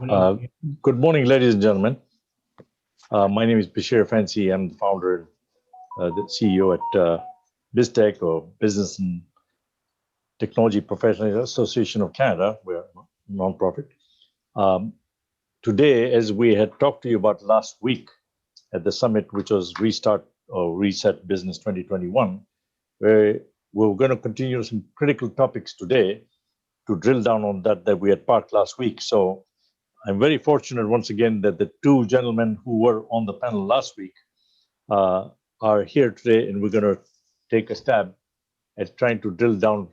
Uh, Good morning, ladies and gentlemen. My name is Bashir Fancy. I'm the founder, the CEO at BIZTEC, or Business and Technology Professionals Association of Canada. We're a nonprofit. Today, as we had talked to you about last week at the summit, which was Restart or Reset Business 2021, where we're going to continue some critical topics today to drill down on that we had parked last week. So I'm very fortunate once again that the two gentlemen who were on the panel last week are here today, and we're going to take a stab at trying to drill down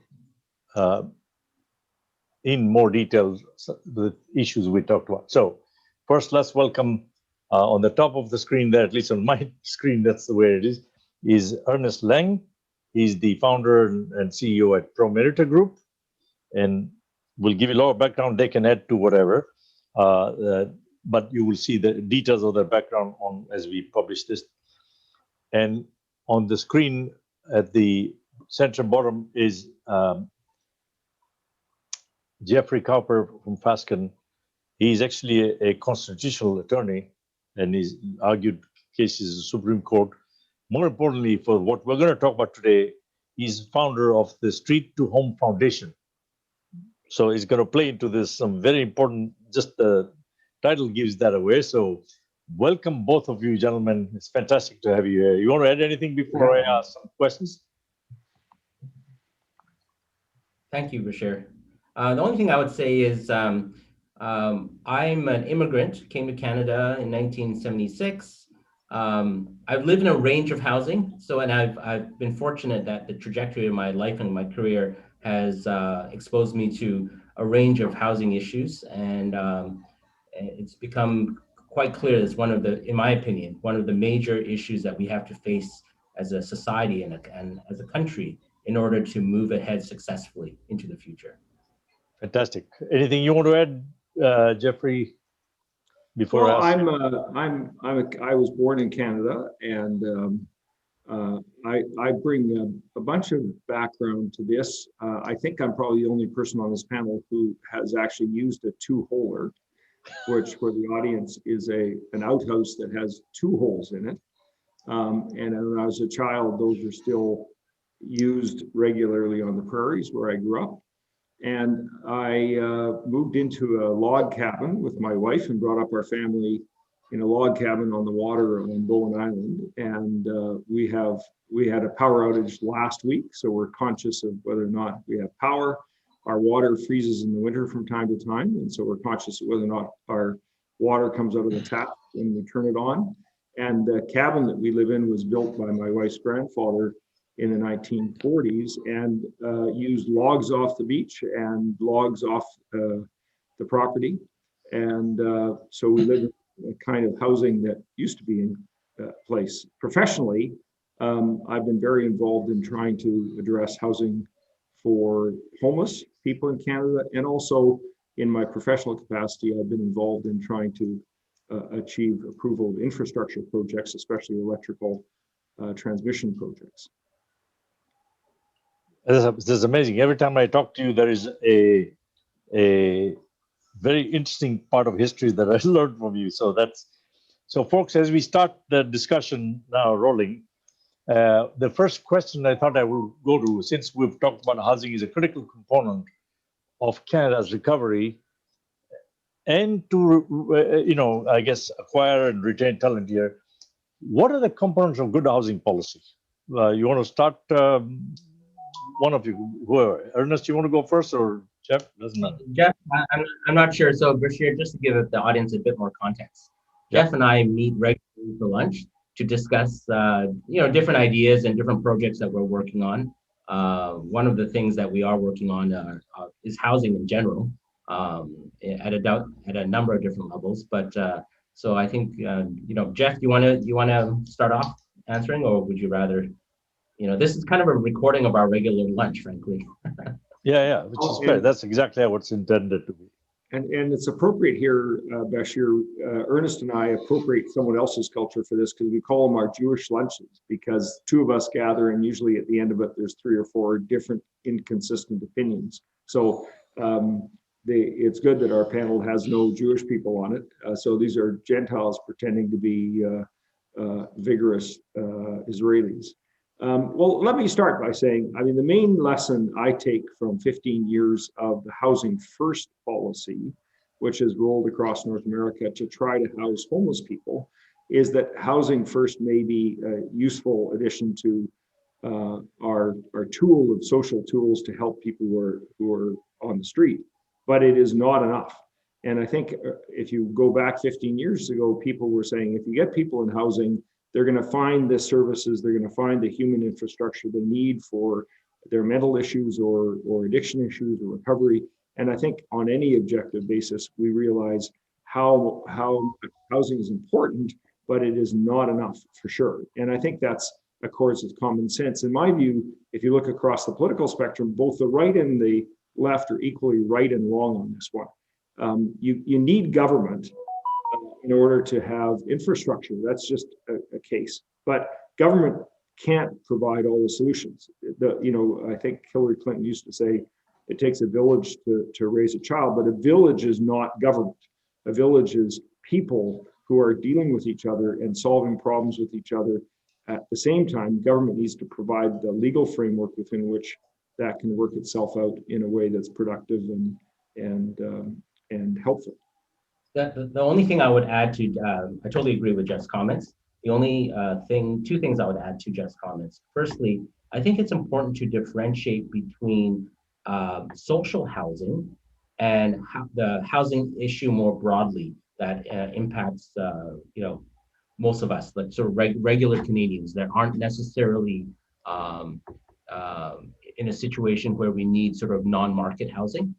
in more detail the issues we talked about. So first, let's welcome on the top of the screen there, at least on my screen, that's the way it is Ernest Lang. He's the founder and CEO at ProMeritor Group, and we'll give you a lot of background. They can add to whatever. But you will see the details of their background on as we publish this. And on the screen at the center bottom is Geoffrey Cowper from Fasken. He's actually a constitutional attorney, and he's argued cases in the Supreme Court. More importantly, for what we're going to talk about today, he's founder of the Street to Home Foundation. So he's going to play into this some very important, just the title gives that away. So welcome both of you gentlemen. It's fantastic to have you here. You want to add anything before I ask some questions? Thank you, Bashir. The only thing I would say is I'm an immigrant, came to Canada in 1976. I've lived in a range of housing. And I've been fortunate that the trajectory of my life and my career has exposed me to a range of housing issues, and it's become quite clear that's one of the, in my opinion, one of the major issues that we have to face as a society and as a country in order to move ahead successfully into the future. Fantastic. Anything you want to add, Geoffrey? Before well, I was born in Canada, and I bring a bunch of background to this. I think I'm probably the only person on this panel who has actually used a two-holer, which for the audience is an outhouse that has two holes in it. And when I was a child, those are still used regularly on the prairies where I grew up. And I moved into a log cabin with my wife and brought up our family in a log cabin on the water on Bowen Island. And we had a power outage last week, so we're conscious of whether or not we have power. Our water freezes in the winter from time to time, and so we're conscious of whether or not our water comes out of the tap when we turn it on. And the cabin that we live in was built by my wife's grandfather in the 1940s, and used logs off the beach and logs off the property. And so we live in a kind of housing that used to be in place. Professionally, I've been very involved in trying to address housing for homeless people in Canada, and also in my professional capacity, I've been involved in trying to achieve approval of infrastructure projects, especially electrical transmission projects. This is amazing. Every time I talk to you, there is a very interesting part of history that I learned from you. So folks, as we start the discussion now rolling, the first question I thought I will go to, since we've talked about housing is a critical component of Canada's recovery, and to I guess acquire and retain talent here. What are the components of good housing policy? You want to start? One of you, whoever. Ernest, you want to go first, or Jeff? Doesn't matter. Jeff, I'm not sure. So Bashir, just to give the audience a bit more context, Jeff and I meet regularly for lunch to discuss, different ideas and different projects that we're working on. One of the things that we are working on is housing in general, at a number of different levels. But so I think, Jeff, you want to start off answering, or would you rather? This is kind of a recording of our regular lunch, frankly. Yeah, which is fair. That's exactly how it's intended to be. And it's appropriate here, Bashir. Ernest and I appropriate someone else's culture for this because we call them our Jewish lunches, because two of us gather, and usually at the end of it, there's 3 or 4 different inconsistent opinions. So it's good that our panel has no Jewish people on it. So these are Gentiles pretending to be vigorous Israelis. Well, let me start by saying, I mean, the main lesson I take from 15 years of the Housing First policy, which has rolled across North America to try to house homeless people, is that Housing First may be a useful addition to our tool of social tools to help people who are on the street, but it is not enough. And I think if you go back 15 years ago, people were saying, if you get people in housing, they're going to find the services, they're going to find the human infrastructure they need for their mental issues or addiction issues or recovery. And I think on any objective basis, we realize how housing is important, but it is not enough for sure. And I think that's accords with common sense. In my view, if you look across the political spectrum, both the right and the left are equally right and wrong on this one. You need government in order to have infrastructure. That's just a case. But government can't provide all the solutions. I think Hillary Clinton used to say, it takes a village to raise a child, but a village is not government. A village is people who are dealing with each other and solving problems with each other. At the same time, government needs to provide the legal framework within which that can work itself out in a way that's productive and helpful. The only thing I would add to, I totally agree with Jeff's comments. The only two things I would add to Jeff's comments. Firstly, I think it's important to differentiate between social housing and the housing issue more broadly that impacts, most of us, like sort of regular Canadians that aren't necessarily in a situation where we need sort of non-market housing.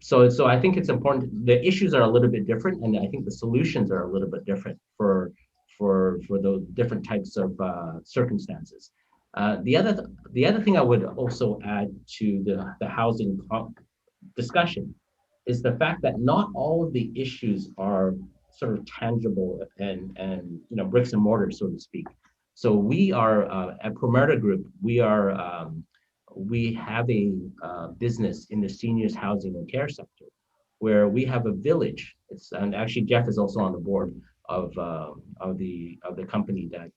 So I think it's important. The issues are a little bit different, and I think the solutions are a little bit different for those different types of circumstances. The other thing I would also add to the housing discussion is the fact that not all of the issues are sort of tangible and bricks and mortar, so to speak. So we are at Promerta Group. We have a business in the seniors housing and care sector, where we have a village. And actually Jeff is also on the board of the company that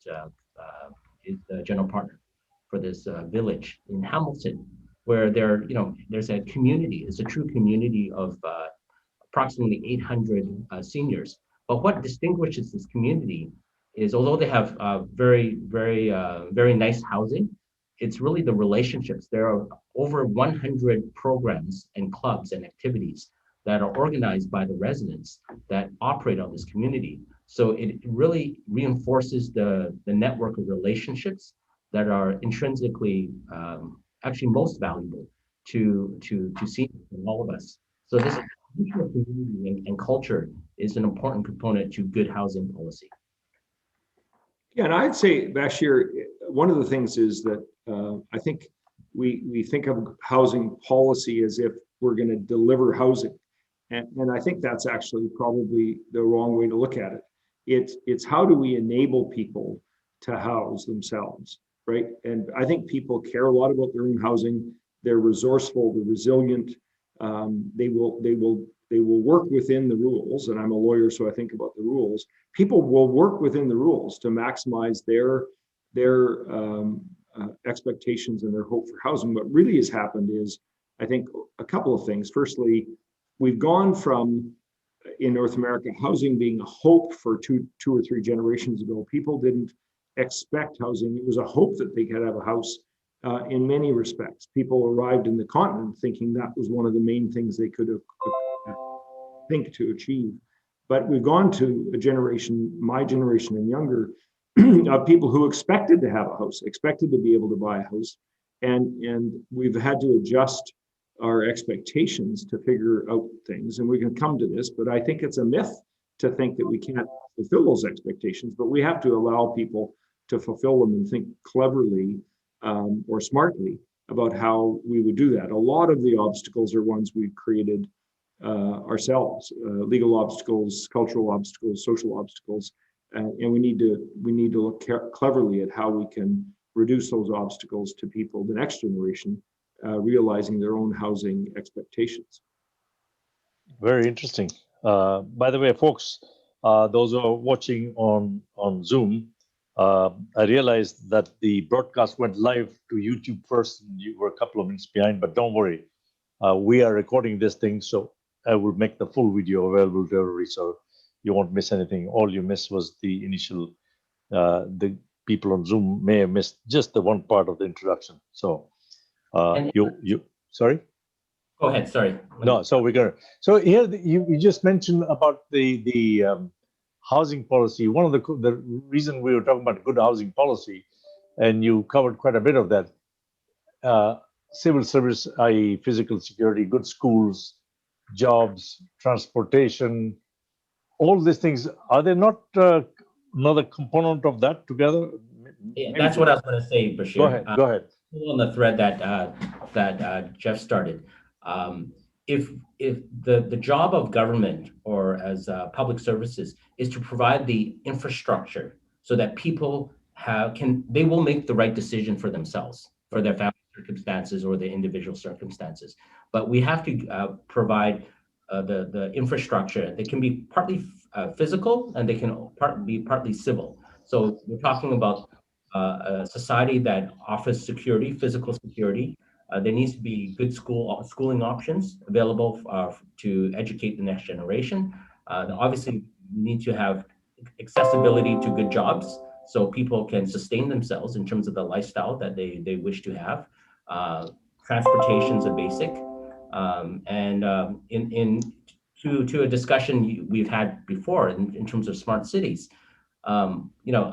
is the general partner for this village in Hamilton, where there's a community. It's a true community of approximately 800 seniors. But what distinguishes this community is, although they have very nice housing, it's really the relationships. There are over 100 programs and clubs and activities that are organized by the residents that operate on this community. So it really reinforces the network of relationships that are intrinsically actually most valuable to seniors and all of us. So this community and culture is an important component to good housing policy. Yeah, and I'd say, Bashir, one of the things is that I think we think of housing policy as if we're going to deliver housing. And I think that's actually probably the wrong way to look at it. It's how do we enable people to house themselves, right? And I think people care a lot about their own housing. They're resourceful, they're resilient. They will work within the rules, and I'm a lawyer, so I think about the rules. People will work within the rules to maximize their expectations and their hope for housing. What really has happened is, I think, a couple of things. Firstly, we've gone from, in North America, housing being a hope for two or three generations ago. People didn't expect housing. It was a hope that they could have a house. In many respects, people arrived in the continent thinking that was one of the main things they could think to achieve. But we've gone to a generation, my generation and younger, of people who expected to have a house, expected to be able to buy a house. And we've had to adjust our expectations to figure out things. And we can come to this, but I think it's a myth to think that we can't fulfill those expectations, but we have to allow people to fulfill them and think cleverly or smartly about how we would do that. A lot of the obstacles are ones we've created ourselves, legal obstacles, cultural obstacles, social obstacles, and we need to look cleverly at how we can reduce those obstacles to people, the next generation, realizing their own housing expectations. Very interesting. By the way, folks, those who are watching on Zoom, I realized that the broadcast went live to YouTube first, and you were a couple of minutes behind. But don't worry, we are recording this thing, so I will make the full video available to everybody, so you won't miss anything. All you missed was the initial. The people on Zoom may have missed just the one part of the introduction. So And you sorry. go ahead, sorry. No, so we're gonna. So here you just mentioned about the housing policy. One of the reason we were talking about good housing policy, and you covered quite a bit of that. Civil service, i.e., physical security, good schools, jobs, transportation, all these things. Are they not another component of that together? Yeah, Maybe that's what I was going to say, Bashir. go ahead. Go ahead. On the thread that Jeff started, if the job of government or as public services is to provide the infrastructure so that people they will make the right decision for themselves, for their family circumstances or their individual circumstances. But we have to provide the infrastructure. They can be partly physical and they can be partly civil. So we're talking about a society that offers security, physical security. There needs to be good schooling options available to educate the next generation. Obviously, we need to have accessibility to good jobs so people can sustain themselves in terms of the lifestyle that they wish to have. Transportation is a basic. To a discussion we've had before in terms of smart cities, you know,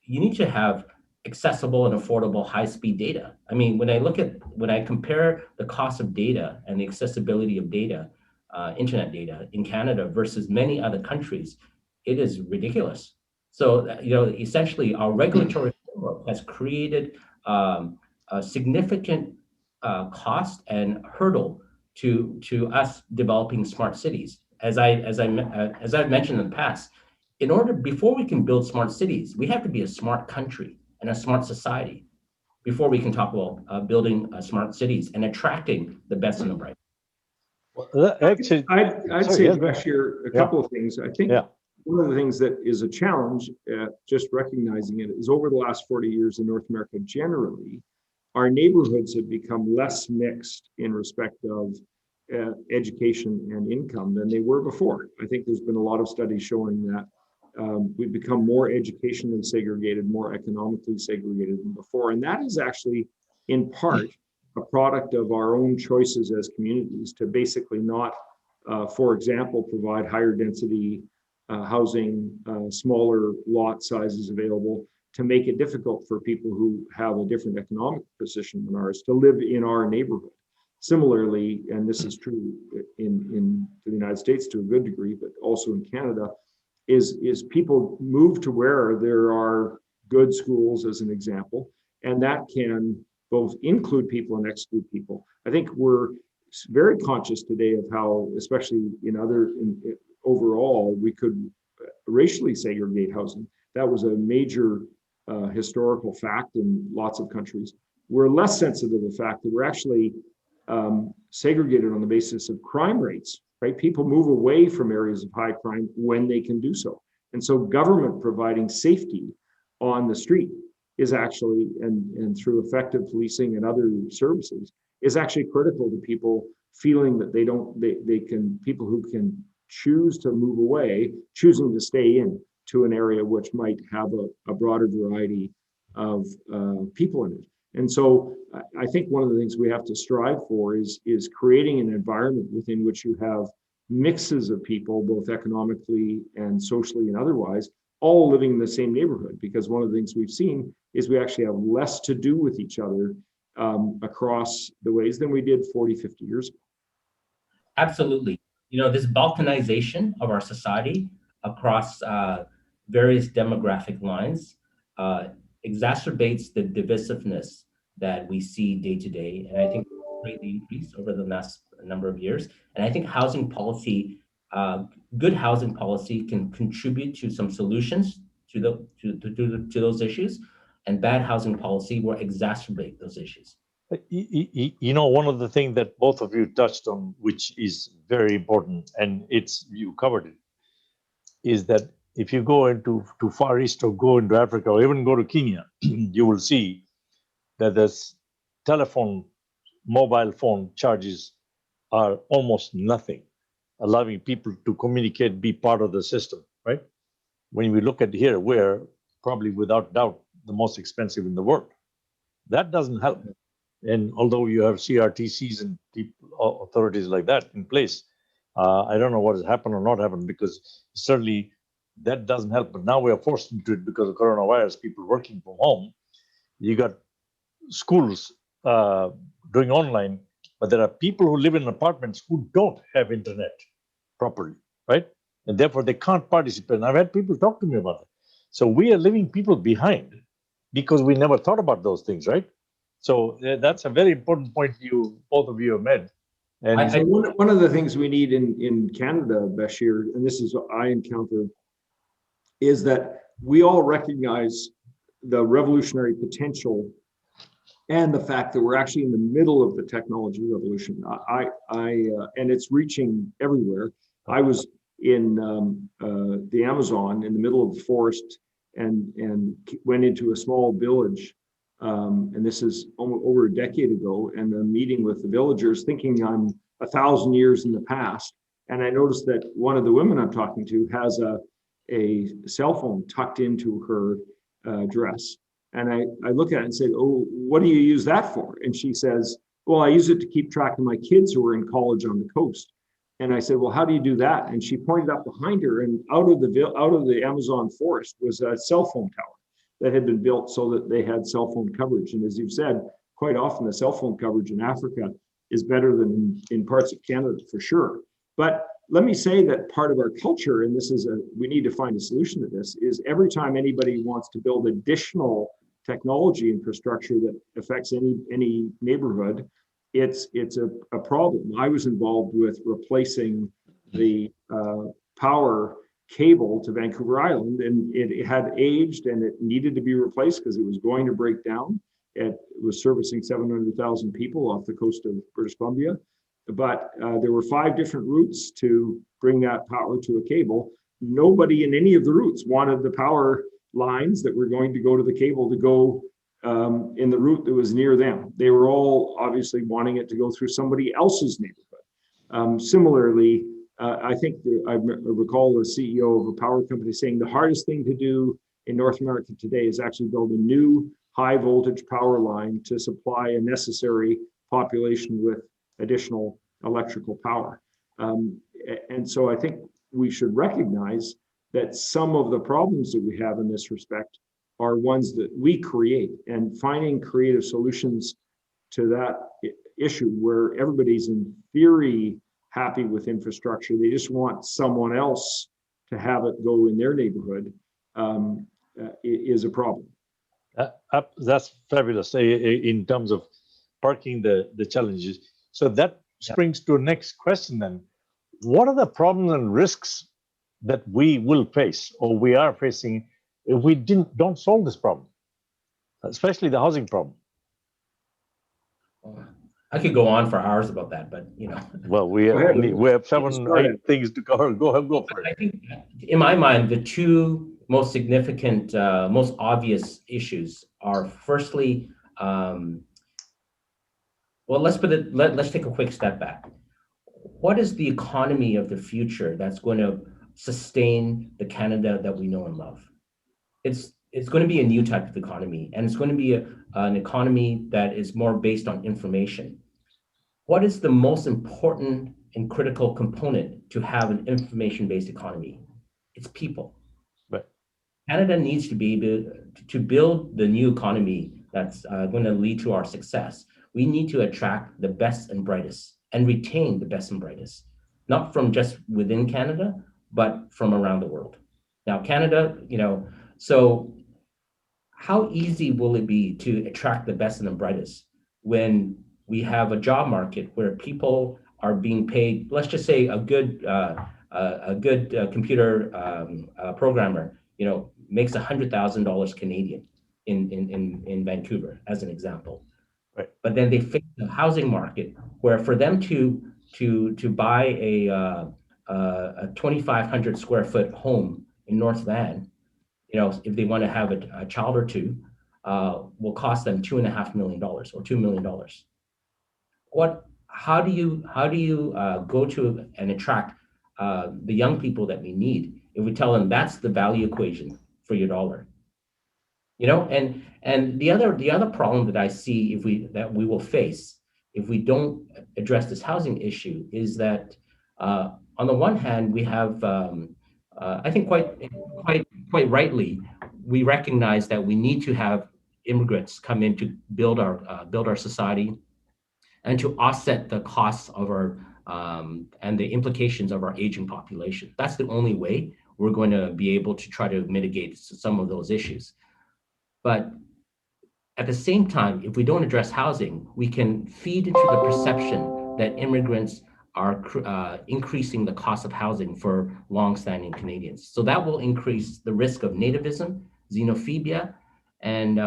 you need to have accessible and affordable high-speed data. I mean, when I compare the cost of data and the accessibility of data, internet data in Canada versus many other countries, it is ridiculous. So, essentially, our regulatory framework has created a significant cost and hurdle to us developing smart cities. As I've mentioned in the past, before we can build smart cities, we have to be a smart country and a smart society before we can talk about building smart cities and attracting the best and the brightest. Well, actually, I'd sorry, say, yeah, go ahead. Bashir, a couple of things. I think Yeah. one of the things that is a challenge, just recognizing it, is over the last 40 years in North America generally, our neighborhoods have become less mixed in respect of education and income than they were before. I think there's been a lot of studies showing that we've become more educationally segregated, more economically segregated than before. And that is actually, in part, a product of our own choices as communities to basically not, for example, provide higher density housing, smaller lot sizes available, to make it difficult for people who have a different economic position than ours to live in our neighborhood. Similarly, and this is true in the United States to a good degree, but also in Canada, is people move to where there are good schools, as an example, and that can both include people and exclude people. I think we're very conscious today of how, especially overall, we could racially segregate housing. That was a major historical fact in lots of countries. We're less sensitive to the fact that we're actually segregated on the basis of crime rates, right? People move away from areas of high crime when they can do so. And so government providing safety on the street is actually, and through effective policing and other services, is actually critical to people feeling that people who can choose to move away, choosing to stay in to an area which might have a broader variety of people in it. And so I think one of the things we have to strive for is creating an environment within which you have mixes of people, both economically and socially and otherwise, all living in the same neighborhood. Because one of the things we've seen is we actually have less to do with each other across the ways than we did 40, 50 years ago. Absolutely. This balkanization of our society across various demographic lines exacerbates the divisiveness that we see day to day. And I think greatly increased over the last number of years. And I think housing policy, good housing policy can contribute to some solutions to those issues, and bad housing policy will exacerbate those issues. You know, one of the things that both of you touched on, which is very important, and you covered it, is that if you go into Far East or go into Africa or even go to Kenya, you will see that there's mobile phone charges are almost nothing, allowing people to communicate, be part of the system, right? When we look at here, we're probably without doubt the most expensive in the world. That doesn't help. And although you have CRTCs and authorities like that in place, I don't know what has happened or not happened, because certainly that doesn't help. But now we are forced into it because of coronavirus, people working from home. You got schools doing online, but there are people who live in apartments who don't have internet properly, right? And therefore they can't participate. And I've had people talk to me about it. So we are leaving people behind because we never thought about those things, right? So that's a very important point both of you have made. And so one of the things we need in Canada, Bashir, and this is what I encountered, is that we all recognize the revolutionary potential and the fact that we're actually in the middle of the technology revolution. And it's reaching everywhere. I was in the Amazon in the middle of the forest and went into a small village. And this is over a decade ago, and I'm meeting with the villagers thinking I'm 1,000 years in the past. And I noticed that one of the women I'm talking to has a cell phone tucked into her dress. And I look at it and say, oh, what do you use that for? And she says, well, I use it to keep track of my kids who are in college on the coast. And I said, well, how do you do that? And she pointed up behind her, and out of the Amazon forest was a cell phone tower that had been built so that they had cell phone coverage. And as you've said, quite often the cell phone coverage in Africa is better than in parts of Canada for sure. But let me say that part of our culture, and we need to find a solution to this, is every time anybody wants to build additional technology infrastructure that affects any neighborhood, it's a problem. I was involved with replacing the power cable to Vancouver Island, and it had aged and it needed to be replaced because it was going to break down. It was servicing 700,000 people off the coast of British Columbia, but there were 5 different routes to bring that power to a cable. Nobody in any of the routes wanted the power lines that were going to go to the cable to go in the route that was near them. They were all obviously wanting it to go through somebody else's neighborhood. Similarly, I think I recall the CEO of a power company saying the hardest thing to do in North America today is actually build a new high voltage power line to supply a necessary population with additional electrical power. And so I think we should recognize that some of the problems that we have in this respect are ones that we create, and finding creative solutions to that issue where everybody's in theory happy with infrastructure. They just want someone else to have it go in their neighborhood is a problem. That's fabulous in terms of parking the challenges. So that springs to a next question then. What are the problems and risks that we will face or we are facing if we don't solve this problem, especially the housing problem? I could go on for hours about that, but Well, we have 7, 8 things to cover. Go for it. I think, in my mind, the 2 most significant, most obvious issues are, firstly, well, let's take a quick step back. What is the economy of the future that's going to sustain the Canada that we know and love? It's going to be a new type of economy, and it's going to be an economy that is more based on information. What is the most important and critical component to have an information-based economy? It's people. Right. Canada needs to be able to build the new economy that's going to lead to our success. We need to attract the best and brightest and retain the best and brightest, not from just within Canada, but from around the world. Now, Canada, so how easy will it be to attract the best and the brightest when we have a job market where people are being paid, let's just say a good computer programmer, makes $100,000 Canadian in Vancouver, as an example. Right. But then they face the housing market where for them to buy a 2,500 square foot home in North Van, if they want to have a child or two, will cost them $2.5 million or $2 million. How do you go to and attract the young people that we need if we tell them that's the value equation for your dollar? And the other problem that I see that we will face if we don't address this housing issue is that on the one hand we have I think quite rightly we recognize that we need to have immigrants come in to build our society and to offset the costs of our and the implications of our aging population. That's the only way we're going to be able to try to mitigate some of those issues. But at the same time, if we don't address housing, we can feed into the perception that immigrants are increasing the cost of housing for longstanding Canadians. So that will increase the risk of nativism, xenophobia, and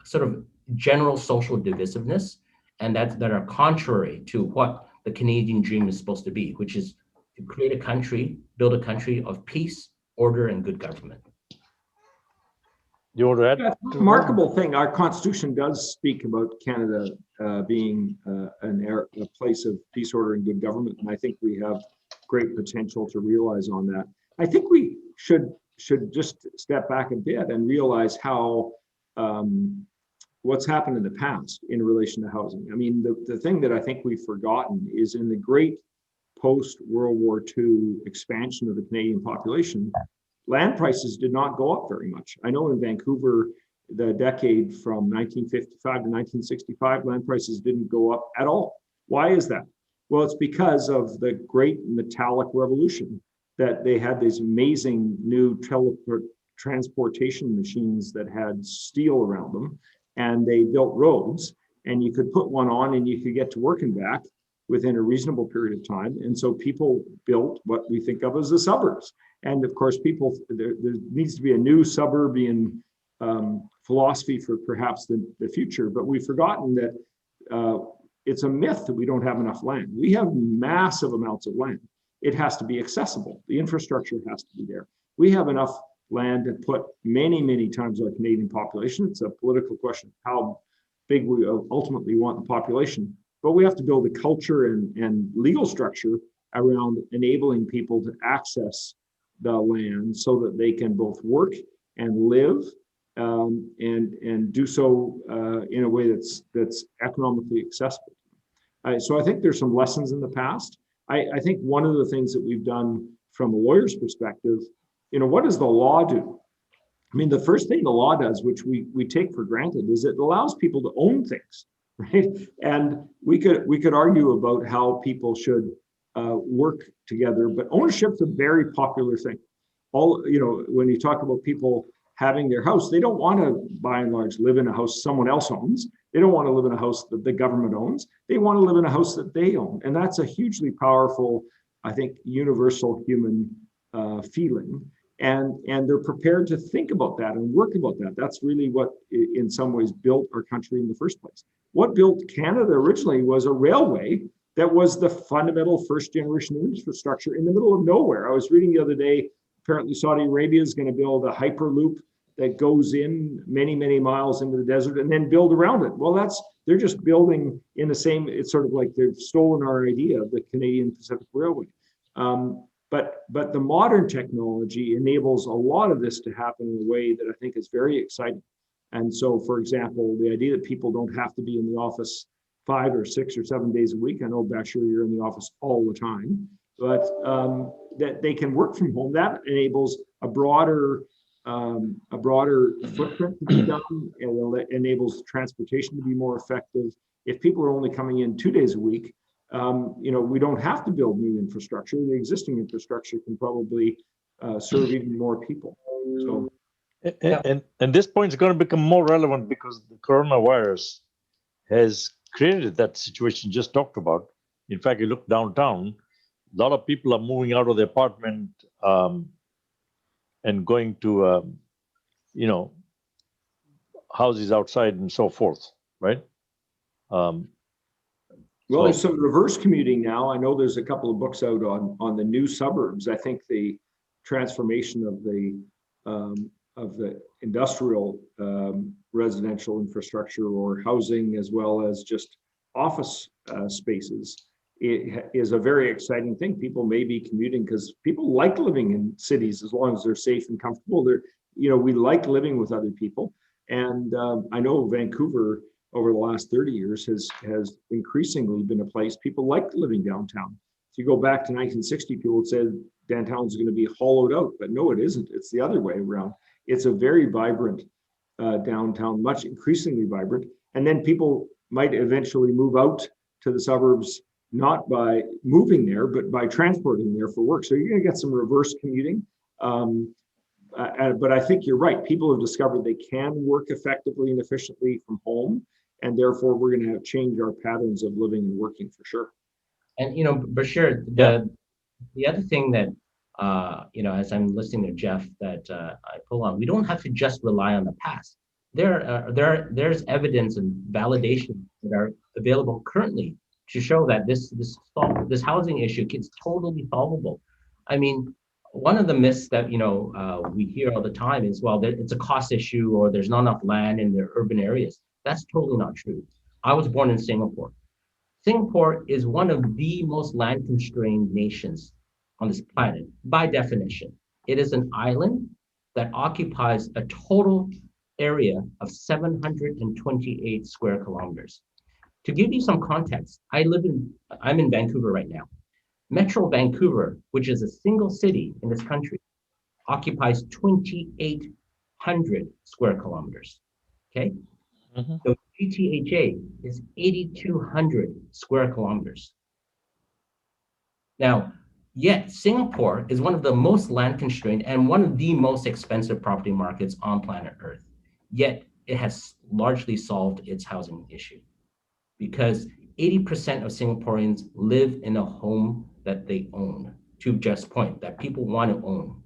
sort of general social divisiveness, and that are contrary to what the Canadian dream is supposed to be, which is to create a country, build a country of peace, order, and good government. You want to add? That's a remarkable thing. Our Constitution does speak about Canada being a place of peace, order, and good government, and I think we have great potential to realize on that. I think we should just step back a bit and realize how what's happened in the past in relation to housing. I mean, the thing that I think we've forgotten is in the great post-World War II expansion of the Canadian population, land prices did not go up very much. I know in Vancouver, the decade from 1955 to 1965, land prices didn't go up at all. Why is that? Well, it's because of the great metallic revolution, that they had these amazing new transportation machines that had steel around them, and they built roads, and you could put one on and you could get to work and back within a reasonable period of time. And so people built what we think of as the suburbs. And of course, there needs to be a new suburban philosophy for perhaps the future, but we've forgotten that it's a myth that we don't have enough land. We have massive amounts of land. It has to be accessible. The infrastructure has to be there. We have enough land to put many, many times our Canadian population. It's a political question, how big we ultimately want the population. But we have to build a culture and legal structure around enabling people to access the land so that they can both work and live and do so in a way that's economically accessible. So I think there's some lessons in the past. I think one of the things that we've done from a lawyer's perspective, what does the law do? I mean, the first thing the law does, which we take for granted, is it allows people to own things, right? And we could argue about how people should work together, but ownership's a very popular thing. When you talk about people having their house, they don't want to, by and large, live in a house someone else owns. They don't want to live in a house that the government owns. They want to live in a house that they own. And that's a hugely powerful, I think, universal human feeling. And they're prepared to think about that and work about that. That's really what, in some ways, built our country in the first place. What built Canada originally was a railway that was the fundamental first generation infrastructure in the middle of nowhere. I was reading the other day, apparently Saudi Arabia is going to build a hyperloop that goes in many, many miles into the desert and then build around it. Well, they're just building in the same, it's sort of like they've stolen our idea of the Canadian Pacific Railway. But the modern technology enables a lot of this to happen in a way that I think is very exciting. And so, for example, the idea that people don't have to be in the office 5 or 6 or 7 days a week. I know, Bashir, you're in the office all the time, but that they can work from home. That enables a broader footprint to be done, and it enables transportation to be more effective. If people are only coming in 2 days a week, we don't have to build new infrastructure. The existing infrastructure can probably serve even more people. So, and this point is going to become more relevant because the coronavirus has created that situation you just talked about. In fact, you look downtown, a lot of people are moving out of their apartment and going to, houses outside and so forth, right? Well, there's some reverse commuting now. I know there's a couple of books out on the new suburbs. I think the transformation of the industrial residential infrastructure or housing, as well as just office spaces, it is a very exciting thing. People may be commuting because people like living in cities as long as they're safe and comfortable. We like living with other people. And I know Vancouver over the last 30 years has increasingly been a place people like living downtown. If you go back to 1960, people said downtown is going to be hollowed out, but no, it isn't. It's the other way around. It's a very vibrant downtown, much increasingly vibrant. And then people might eventually move out to the suburbs, not by moving there, but by transporting there for work. So you're going to get some reverse commuting. But I think you're right. People have discovered they can work effectively and efficiently from home. And therefore, we're going to have to change our patterns of living and working for sure. And, Bashir, the other thing that, as I'm listening to Jeff, that I pull on, we don't have to just rely on the past. There's evidence and validation that are available currently to show that this housing issue is totally solvable. I mean, one of the myths that we hear all the time is, well, that it's a cost issue or there's not enough land in the urban areas. That's totally not true. I was born in Singapore. Singapore is one of the most land constrained nations on this planet by definition. It is an island that occupies a total area of 728 square kilometers. To give you some context, I'm in Vancouver right now. Metro Vancouver, which is a single city in this country, occupies 2,800 square kilometers, okay? Mm-hmm. So GTHA is 8,200 square kilometers. Now, yet Singapore is one of the most land constrained and one of the most expensive property markets on planet Earth. Yet it has largely solved its housing issue because 80% of Singaporeans live in a home that they own, to Jeff's point, that people want to own,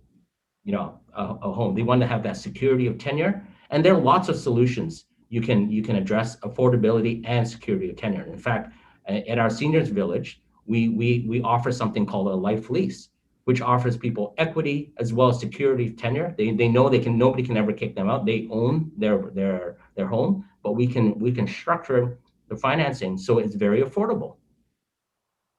a home. They want to have that security of tenure. And there are lots of solutions you can address affordability and security of tenure. In fact, at our seniors village, we offer something called a life lease, which offers people equity as well as security of tenure. They know nobody can ever kick them out. They own their home, but we can structure the financing so it's very affordable.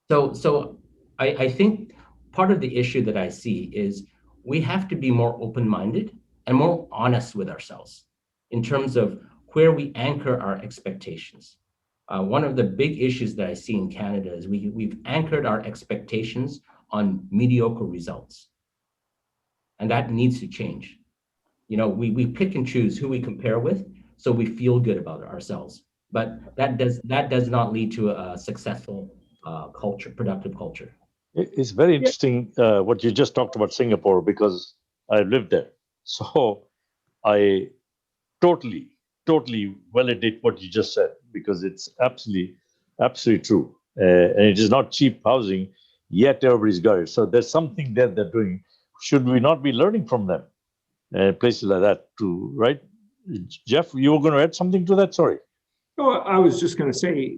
So I think part of the issue that I see is we have to be more open-minded and more honest with ourselves in terms of where we anchor our expectations. One of the big issues that I see in Canada is we've anchored our expectations on mediocre results. And that needs to change. We pick and choose who we compare with so we feel good about ourselves. But that does not lead to a successful culture, productive culture. It's very interesting what you just talked about Singapore, because I lived there. So I totally validate what you just said, because it's absolutely true. And it is not cheap housing, yet everybody's got it. So there's something there they're doing. Should we not be learning from them? Places like that too, right? Jeff, you were going to add something to that? Sorry. Oh, I was just going to say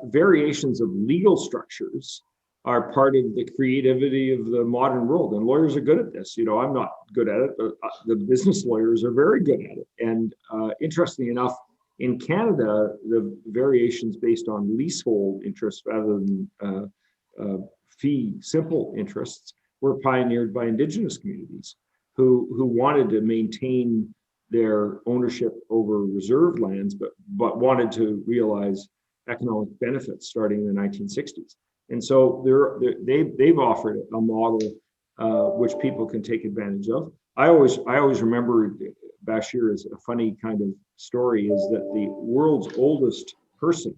variations of legal structures are part of the creativity of the modern world. And lawyers are good at this. I'm not good at it, but the business lawyers are very good at it. And interestingly enough, in Canada, the variations based on leasehold interests rather than fee simple interests were pioneered by Indigenous communities who wanted to maintain their ownership over reserved lands, but wanted to realize economic benefits starting in the 1960s. And so they've offered a model which people can take advantage of. I always remember, Bashir, is a funny kind of story, is that the world's oldest person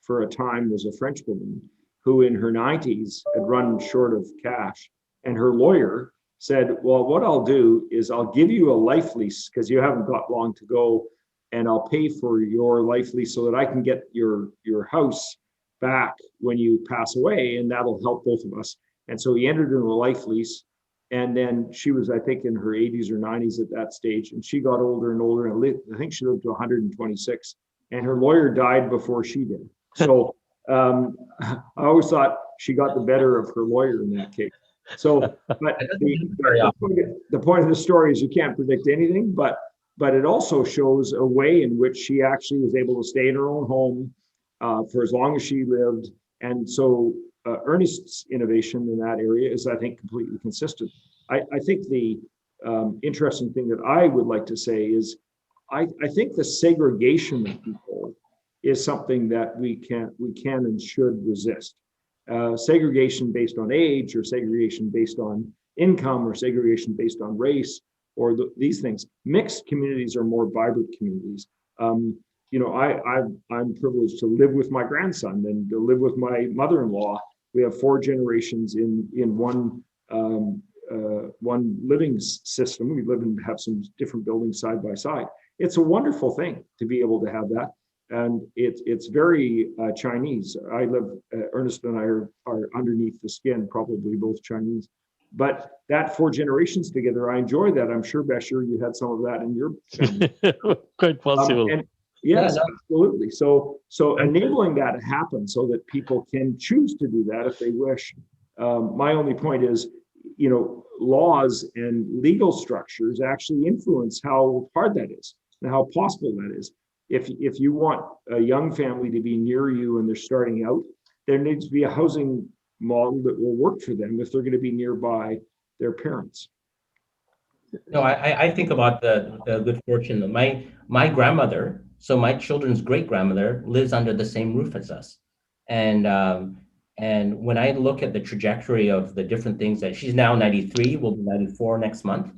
for a time was a French woman who in her 90s had run short of cash. And her lawyer said, well, what I'll do is I'll give you a life lease because you haven't got long to go, and I'll pay for your life lease so that I can get your house back when you pass away, and that'll help both of us. And so he entered into a life lease, and then she was, I think, in her 80s or 90s at that stage, and she got older and older, and I think she lived to 126. and her lawyer died before she did. So I always thought she got the better of her lawyer in that case. So, but the point of the story is you can't predict anything, but it also shows a way in which she actually was able to stay in her own home for as long as she lived. And so Ernest's innovation in that area is, I think, completely consistent. I think the interesting thing that I would like to say is I think the segregation of people is something that we can and should resist. Segregation based on age, or segregation based on income, or segregation based on race, or these things. Mixed communities are more vibrant communities. You know, I'm privileged to live with my grandson and to live with my mother-in-law. We have 4 generations in one living system. We live and have some different buildings side by side. It's a wonderful thing to be able to have that. And it's very Chinese. I live, Ernest and I are underneath the skin, probably both Chinese. But that 4 generations together, I enjoy that. I'm sure, Bashir, you had some of that in your family. Quite possible. Yes, absolutely. So enabling that to happen so that people can choose to do that if they wish. My only point is, you know, laws and legal structures actually influence how hard that is and how possible that is. If you want a young family to be near you and they're starting out, there needs to be a housing model that will work for them if they're going to be nearby their parents. No, I think about the good fortune of my grandmother. So my children's great grandmother lives under the same roof as us, and when I look at the trajectory of the different things that she's now 93, will be 94 next month.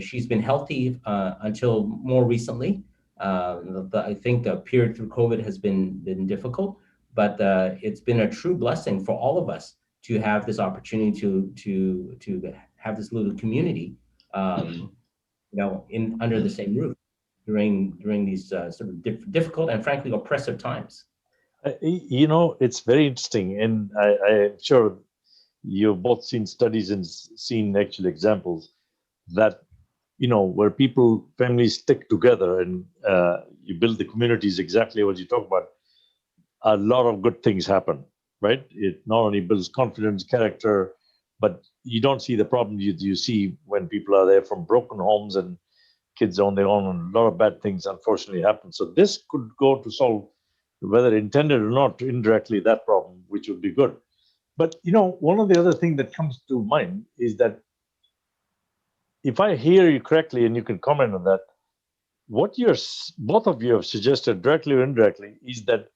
She's been healthy until more recently. I think the period through COVID has been difficult, but it's been a true blessing for all of us to have this opportunity to have this little community, you know, under the same roof during these sort of difficult and frankly oppressive times. You know, it's very interesting, and I'm sure you've both seen studies and seen actual examples that, you know, where families stick together and you build the communities exactly what you talk about, a lot of good things happen, right? It not only builds confidence, character, but you don't see the problems you see when people are there from broken homes and kids on their own, and a lot of bad things unfortunately happen. So this could go to solve, whether intended or not, indirectly that problem, which would be good. But you know, one of the other things that comes to mind is that if I hear you correctly, and you can comment on that, what both of you have suggested, directly or indirectly, is that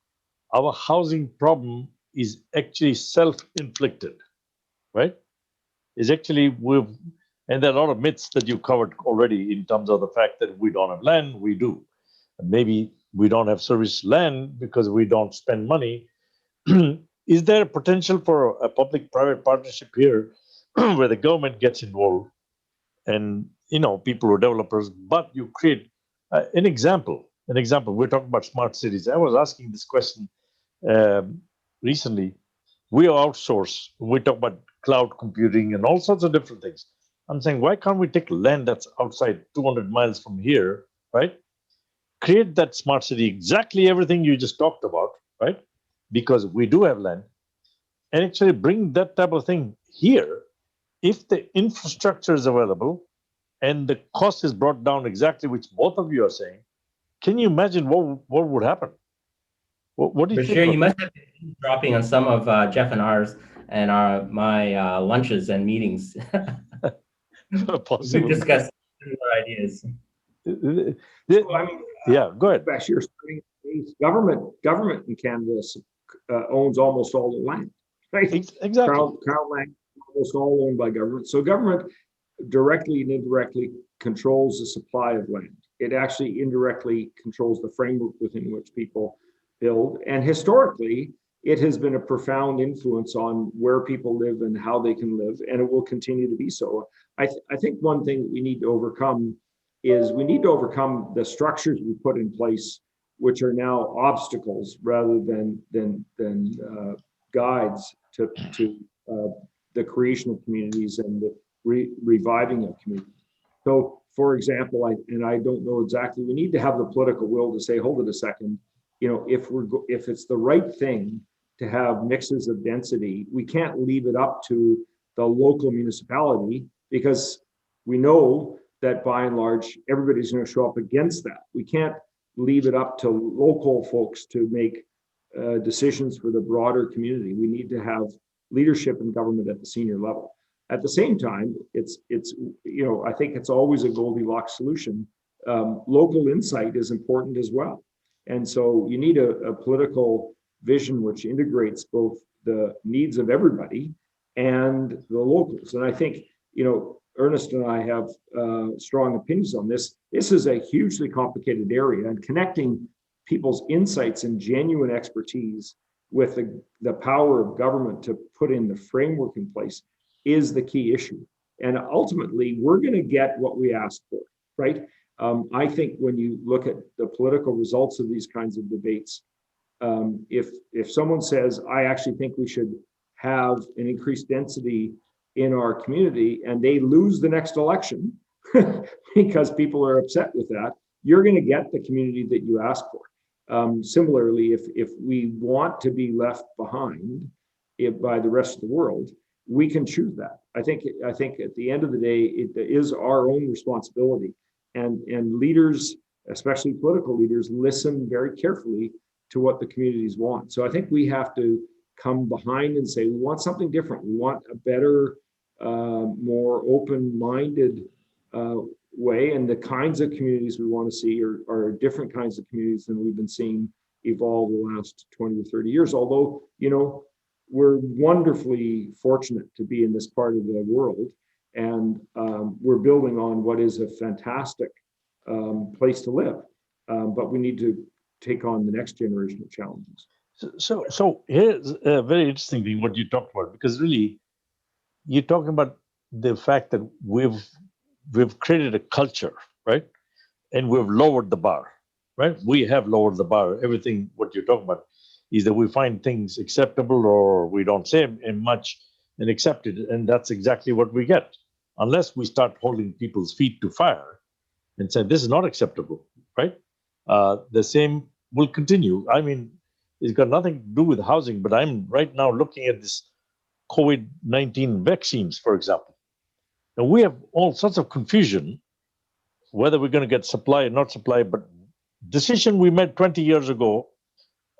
our housing problem is actually self-inflicted, right? Is actually and there are a lot of myths that you covered already in terms of the fact that we don't have land. We do. Maybe we don't have service land because we don't spend money. Is there a potential for a public-private partnership here where the government gets involved and, you know, people who are developers, but you create an example? We're talking about smart cities. I was asking this question recently. We outsource. We talk about cloud computing and all sorts of different things. I'm saying, why can't we take land that's outside 200 miles from here, right? Create that smart city, exactly everything you just talked about, right? Because we do have land, and actually bring that type of thing here. If the infrastructure is available and the cost is brought down exactly, which both of you are saying, can you imagine what would happen? What do you think? Bashir, you must have been dropping on some of Jeff and my lunches and meetings. Possible. We discussed our ideas. Yeah, go ahead. Bashir, government in Canada owns almost all the land. Right? Exactly. Crown land almost all owned by government. So government directly and indirectly controls the supply of land. It actually indirectly controls the framework within which people build. And historically, it has been a profound influence on where people live and how they can live, and it will continue to be so. I think one thing that we need to overcome is we need to overcome the structures we put in place, which are now obstacles rather than guides to the creation of communities and the reviving of communities. So for example, I don't know exactly, we need to have the political will to say, hold it a second, if it's the right thing to have mixes of density, we can't leave it up to the local municipality, because we know that by and large, everybody's going to show up against that. We can't leave it up to local folks to make decisions for the broader community. We need to have leadership in government at the senior level. At the same time, it's I think it's always a Goldilocks solution. Local insight is important as well. And so you need a political vision which integrates both the needs of everybody and the locals. And I think, Ernest and I have strong opinions on this. This is a hugely complicated area, and connecting people's insights and genuine expertise with the power of government to put in the framework in place is the key issue. And ultimately, we're going to get what we ask for, right? I think when you look at the political results of these kinds of debates, if someone says, I actually think we should have an increased density in our community, and they lose the next election because people are upset with that, you're going to get the community that you ask for. Similarly, if we want to be left behind by the rest of the world, we can choose that. I think at the end of the day, it is our own responsibility, and leaders, especially political leaders, listen very carefully to what the communities want. So I think we have to come behind and say, we want something different. We want a better, more open-minded way, and the kinds of communities we want to see are different kinds of communities than we've been seeing evolve the last 20 or 30 years. Although, we're wonderfully fortunate to be in this part of the world, and we're building on what is a fantastic place to live. But we need to take on the next generation of challenges. So here's a very interesting thing what you talked about, because really you're talking about the fact that we've created a culture, right? And we've lowered the bar, right? We have lowered the bar. Everything what you're talking about is that we find things acceptable, or we don't say much and accept it, and that's exactly what we get, unless we start holding people's feet to fire and say this is not acceptable, right? The same will continue. I mean, it's got nothing to do with housing, but I'm right now looking at this COVID-19 vaccines, for example. And we have all sorts of confusion whether we're going to get supply or not supply, but decision we made 20 years ago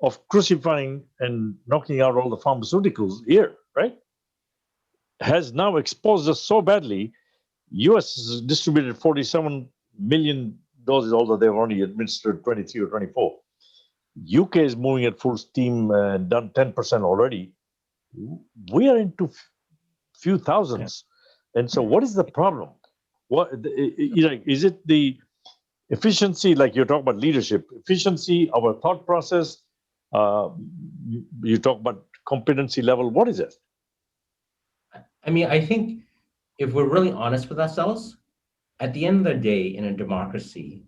of crucifying and knocking out all the pharmaceuticals here, right, has now exposed us so badly. US has distributed 47 million doses, although they've only administered 23 or 24. UK is moving at full steam and done 10% already. We are into few thousands. Yeah. And so what is the problem? Is it the efficiency, like you're talking about leadership, efficiency, our thought process? You talk about competency level. What is it? I mean, I think if we're really honest with ourselves, at the end of the day, in a democracy,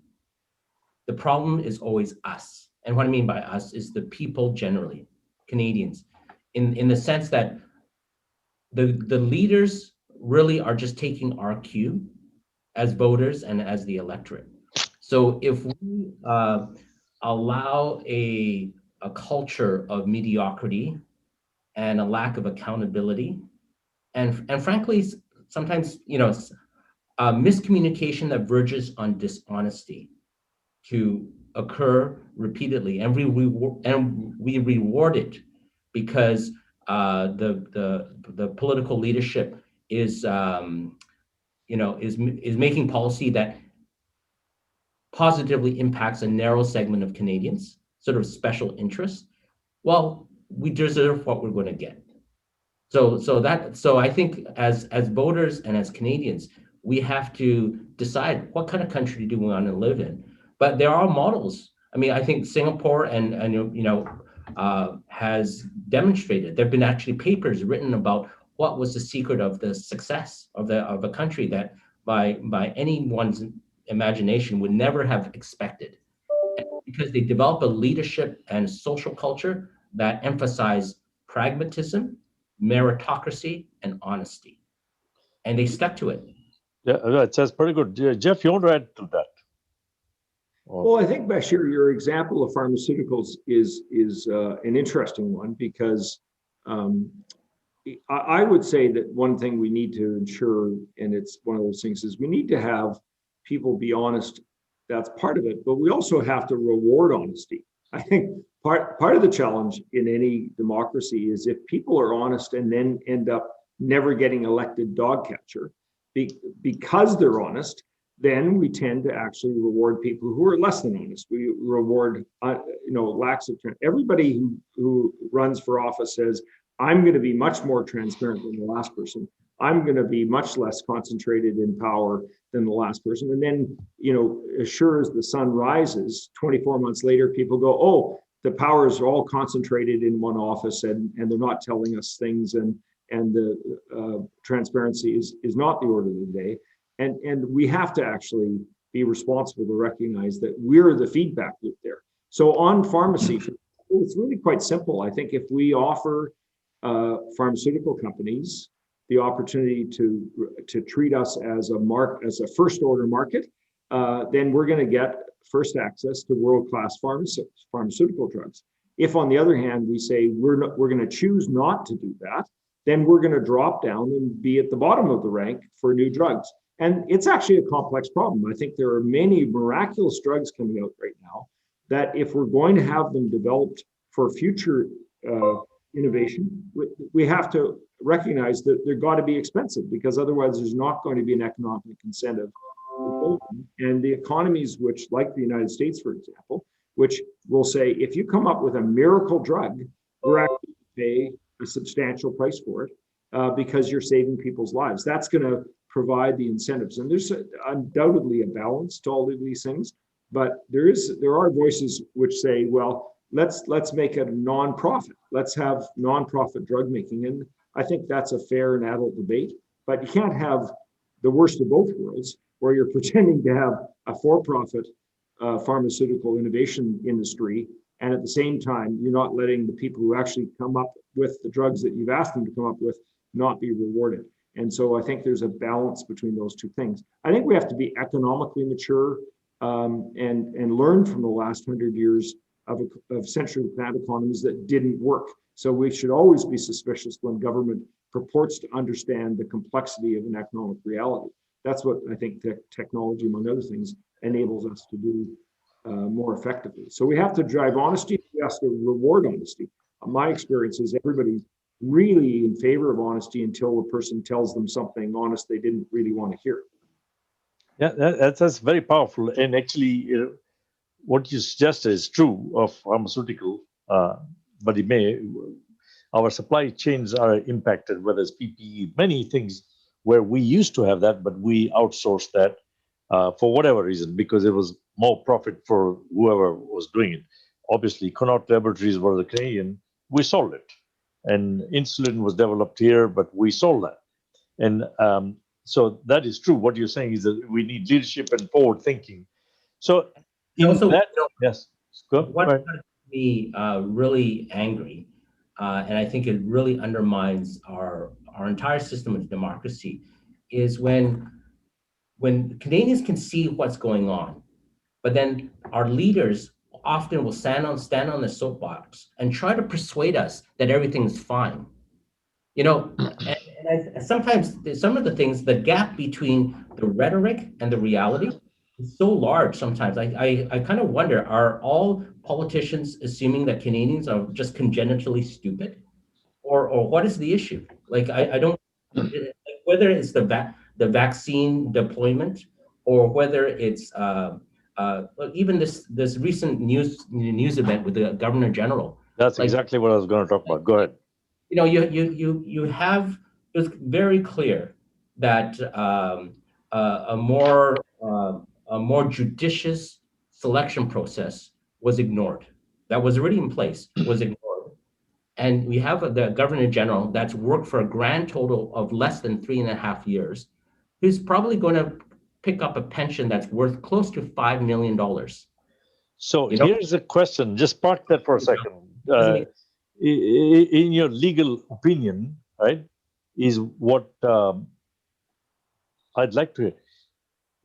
the problem is always us. And what I mean by us is the people generally, Canadians, in the sense that the leaders really are just taking our cue as voters and as the electorate. So if we allow a culture of mediocrity and a lack of accountability, and frankly, sometimes miscommunication that verges on dishonesty to occur repeatedly, and we reward it because the political leadership is making policy that positively impacts a narrow segment of Canadians, sort of special interests. Well, we deserve what we're going to get. So I think as voters and as Canadians, we have to decide what kind of country do we want to live in. But there are models. I mean, I think Singapore has demonstrated. There've been actually papers written about what was the secret of the success of a country that by anyone's imagination would never have expected, because they develop a leadership and social culture that emphasize pragmatism, meritocracy, and honesty, and they stuck to it. Yeah, it says pretty good. Jeff, you want to add to that? Well, I think, Bashir, your example of pharmaceuticals is an interesting one because um, I would say that one thing we need to ensure, and it's one of those things, is we need to have people be honest. That's part of it, but we also have to reward honesty. I think part of the challenge in any democracy is if people are honest and then end up never getting elected dog catcher because they're honest, then we tend to actually reward people who are less than honest. We reward, lacks of everybody who runs for office says, I'm going to be much more transparent than the last person. I'm going to be much less concentrated in power than the last person. And then, as sure as the sun rises, 24 months later, people go, oh, the power is all concentrated in one office and they're not telling us things and the transparency is not the order of the day. And we have to actually be responsible to recognize that we're the feedback loop there. So on pharmacy, it's really quite simple. I think if we offer pharmaceutical companies the opportunity to treat us as a first order market, then we're going to get first access to world-class pharmaceutical drugs. If on the other hand we say we're going to choose not to do that, then we're going to drop down and be at the bottom of the rank for new drugs. And it's actually a complex problem. I think there are many miraculous drugs coming out right now that if we're going to have them developed for future innovation, we have to recognize that they've got to be expensive because otherwise there's not going to be an economic incentive. And the economies which, like the United States, for example, which will say, if you come up with a miracle drug, we're actually going to pay a substantial price for it because you're saving people's lives. That's going to provide the incentives. And there's undoubtedly a balance to all of these things, but there are voices which say, well, let's make it a non-profit. Let's have non-profit drug making. And I think that's a fair and adult debate, but you can't have the worst of both worlds where you're pretending to have a for-profit pharmaceutical innovation industry. And at the same time, you're not letting the people who actually come up with the drugs that you've asked them to come up with not be rewarded. And so I think there's a balance between those two things. I think we have to be economically mature and learn from the last 100 years of century plant economies that didn't work. So we should always be suspicious when government purports to understand the complexity of an economic reality. That's what I think technology, among other things, enables us to do more effectively. So we have to drive honesty. We have to reward honesty. My experience is everybody's really in favor of honesty until a person tells them something honest they didn't really want to hear. Yeah, that's very powerful. And actually, what you suggested is true of pharmaceutical, but our supply chains are impacted, whether it's PPE, many things where we used to have that, but we outsourced that for whatever reason, because it was more profit for whoever was doing it. Obviously, Connaught Laboratories were the Canadian, we sold it. And insulin was developed here, but we sold that. And so that is true. What you're saying is that we need leadership and forward thinking. So yes, what got me really angry, and I think it really undermines our entire system of democracy, is when Canadians can see what's going on, but then our leaders often will stand on the soapbox and try to persuade us that everything's fine. And sometimes some of the things, the gap between the rhetoric and the reality is so large sometimes. I kind of wonder, are all politicians assuming that Canadians are just congenitally stupid? Or what is the issue? Like, I don't, whether it's the vaccine deployment or whether it's even this recent news event with the Governor General. That's exactly what I was going to talk about. Go ahead. You have, it's very clear that a more judicious selection process was ignored. That was already in place, was ignored. And we have the Governor General that's worked for a grand total of less than 3.5 years, who's probably going to pick up a pension that's worth close to $5 million. So here's a question, just park that for a second. In your legal opinion, right, is what I'd like to.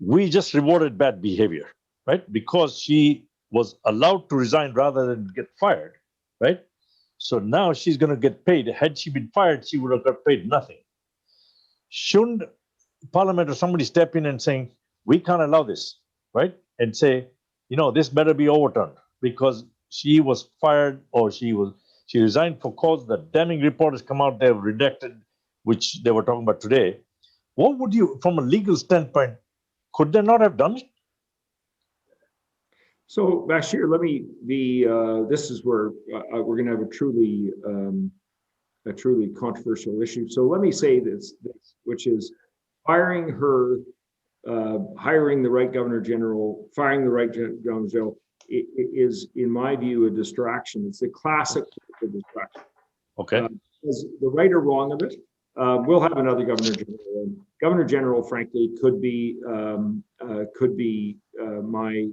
We just rewarded bad behavior, right? Because she was allowed to resign rather than get fired, right? So now she's going to get paid. Had she been fired, she would have got paid nothing. Shouldn't Parliament or somebody step in and saying, we can't allow this, right? And say, this better be overturned because she was fired or she resigned for cause. The damning report has come out, they have redacted, which they were talking about today. What would you, from a legal standpoint, could they not have done it? So Bashir, let me be. This is where we're going to have a truly controversial issue. So let me say this, which is firing her, hiring the right governor general, firing the right governor general is, in my view, a distraction. It's a classic distraction. Okay. Is the right or wrong of it? We'll have another governor general. Governor general, frankly, could be my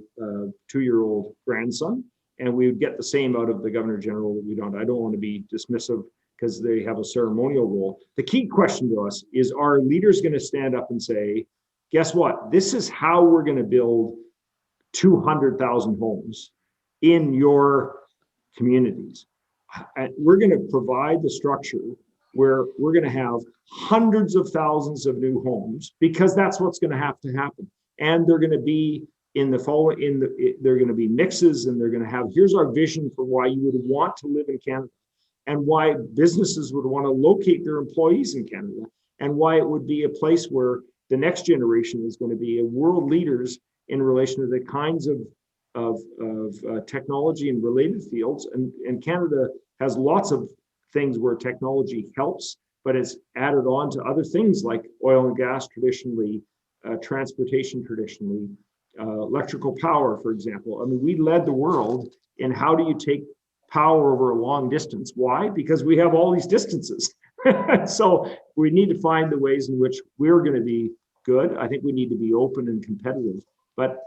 2-year-old grandson, and we would get the same out of the governor general that we don't. I don't want to be dismissive because they have a ceremonial role. The key question to us is: are leaders going to stand up and say, "Guess what? This is how we're going to build 200,000 homes in your communities. And we're going to provide the structure where we're going to have hundreds of thousands of new homes because that's what's going to have to happen. And they're going to be they're going to be mixes, and they're going to have, here's our vision for why you would want to live in Canada and why businesses would want to locate their employees in Canada and why it would be a place where the next generation is going to be world leaders in relation to the kinds of technology and related fields. And Canada has lots of things where technology helps, but it's added on to other things like oil and gas traditionally, transportation traditionally, electrical power, for example. I mean, we led the world in how do you take power over a long distance. Why? Because we have all these distances. So we need to find the ways in which we're going to be good. I think we need to be open and competitive. But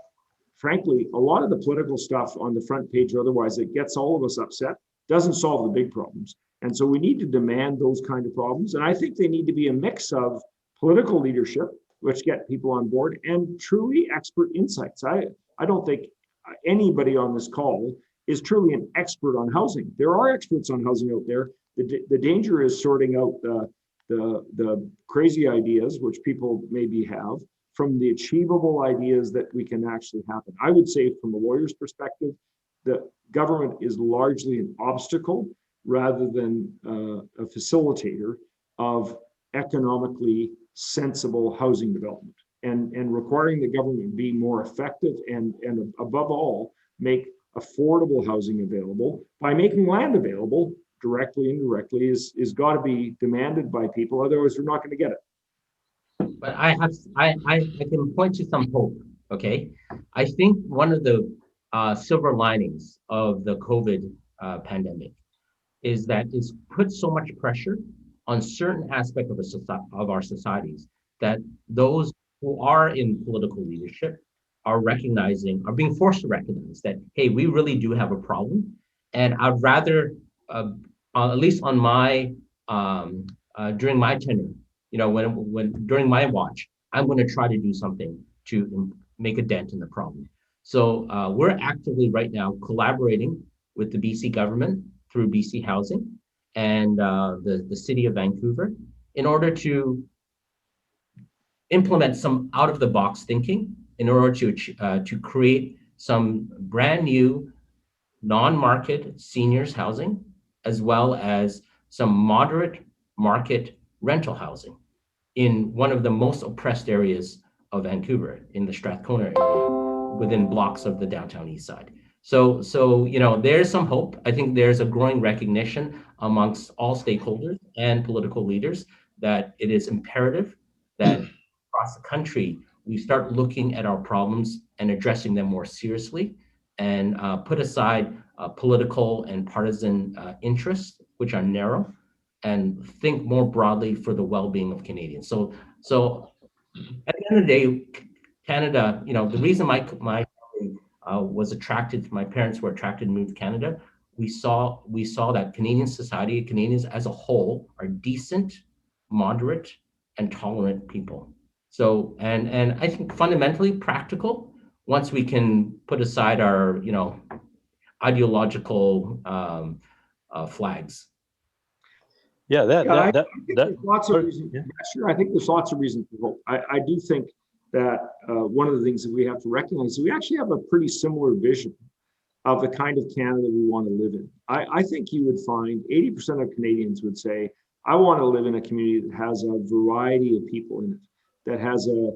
frankly, a lot of the political stuff on the front page or otherwise that gets all of us upset doesn't solve the big problems. And so we need to demand those kind of problems. And I think they need to be a mix of political leadership, which get people on board, and truly expert insights. I don't think anybody on this call is truly an expert on housing. There are experts on housing out there. The danger is sorting out the crazy ideas, which people maybe have, from the achievable ideas that we can actually happen. I would say from a lawyer's perspective, the government is largely an obstacle rather than a facilitator of economically sensible housing development, and requiring the government be more effective and above all, make affordable housing available by making land available directly and indirectly is got to be demanded by people. Otherwise, we're not going to get it. But I can point to some hope. Okay, I think one of the silver linings of the COVID pandemic is that it's put so much pressure on certain aspects of our societies that those who are in political leadership are being forced to recognize that, hey, we really do have a problem. And I'd rather, at least on my, during my tenure, when during my watch, I'm going to try to do something to make a dent in the problem. So we're actively right now collaborating with the BC government through BC Housing and the city of Vancouver in order to implement some out-of-the-box thinking in order to create some brand new non-market seniors housing, as well as some moderate market rental housing in one of the most oppressed areas of Vancouver, in the Strathcona area, within blocks of the downtown east side. So there's some hope. I think there's a growing recognition amongst all stakeholders and political leaders that it is imperative that across the country we start looking at our problems and addressing them more seriously, and put aside political and partisan interests, which are narrow, and think more broadly for the well-being of Canadians. So at the end of the day, Canada, the reason my was attracted, my parents were attracted to move to Canada, we saw that Canadian society, Canadians as a whole, are decent, moderate, and tolerant people. So, and I think fundamentally practical, once we can put aside our, ideological flags. Yeah, Yeah, I think that there's lots of reasons. yeah. Sure, I think there's lots of reasons for hope. I do think that one of the things that we have to recognize is we actually have a pretty similar vision of the kind of Canada we want to live in. I think you would find 80% of Canadians would say, I want to live in a community that has a variety of people in it, that has a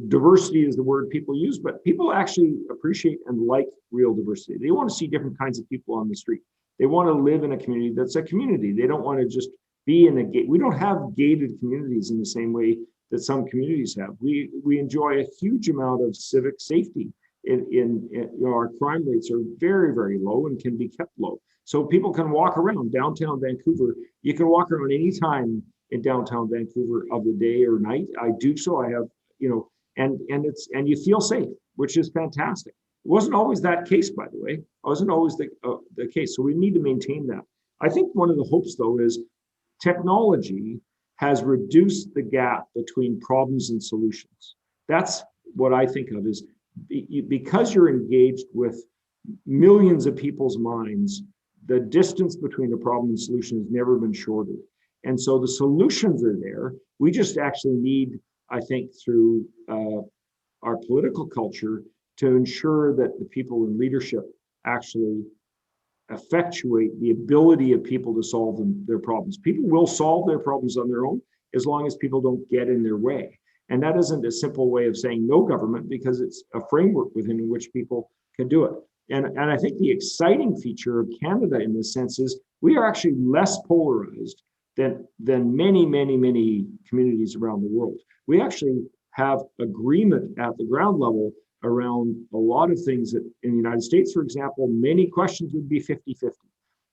diversity is the word people use, but people actually appreciate and like real diversity. They want to see different kinds of people on the street. They want to live in a community that's a community. They don't want to just be in a gate. We don't have gated communities in the same way that some communities have. We enjoy a huge amount of civic safety. Our crime rates are very, very low and can be kept low. So people can walk around downtown Vancouver. You can walk around anytime in downtown Vancouver of the day or night. I do so. I have, and you feel safe, which is fantastic. It wasn't always that case, by the way. It wasn't always the case. So we need to maintain that. I think one of the hopes, though, is technology has reduced the gap between problems and solutions. That's what I think of is because you're engaged with millions of people's minds, the distance between the problem and solution has never been shorter. And so the solutions are there. We just actually need, I think, through our political culture to ensure that the people in leadership actually effectuate the ability of people to solve their problems. People will solve their problems on their own as long as people don't get in their way. And that isn't a simple way of saying no government, because it's a framework within which people can do it. And I think the exciting feature of Canada in this sense is we are actually less polarized than many, many, many communities around the world. We actually have agreement at the ground level around a lot of things that in the United States, for example, many questions would be 50-50.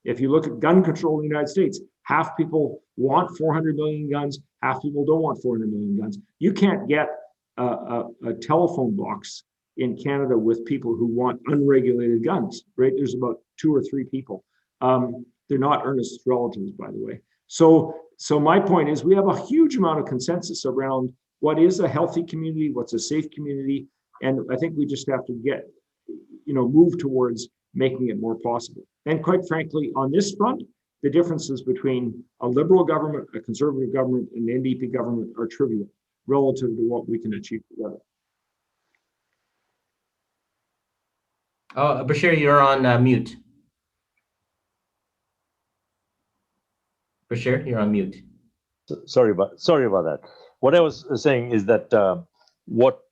If you look at gun control in the United States, half people want 400 million guns, half people don't want 400 million guns. You can't get a telephone box in Canada with people who want unregulated guns, right? There's about 2 or 3 people. They're not Ernest's relatives, by the way. So my point is we have a huge amount of consensus around what is a healthy community, what's a safe community. And I think we just have to move towards making it more possible. And quite frankly, on this front, the differences between a liberal government, a conservative government, and an NDP government are trivial relative to what we can achieve together. Oh, Bashir, you're on mute. Bashir, you're on mute. Sorry about that. What I was saying is that what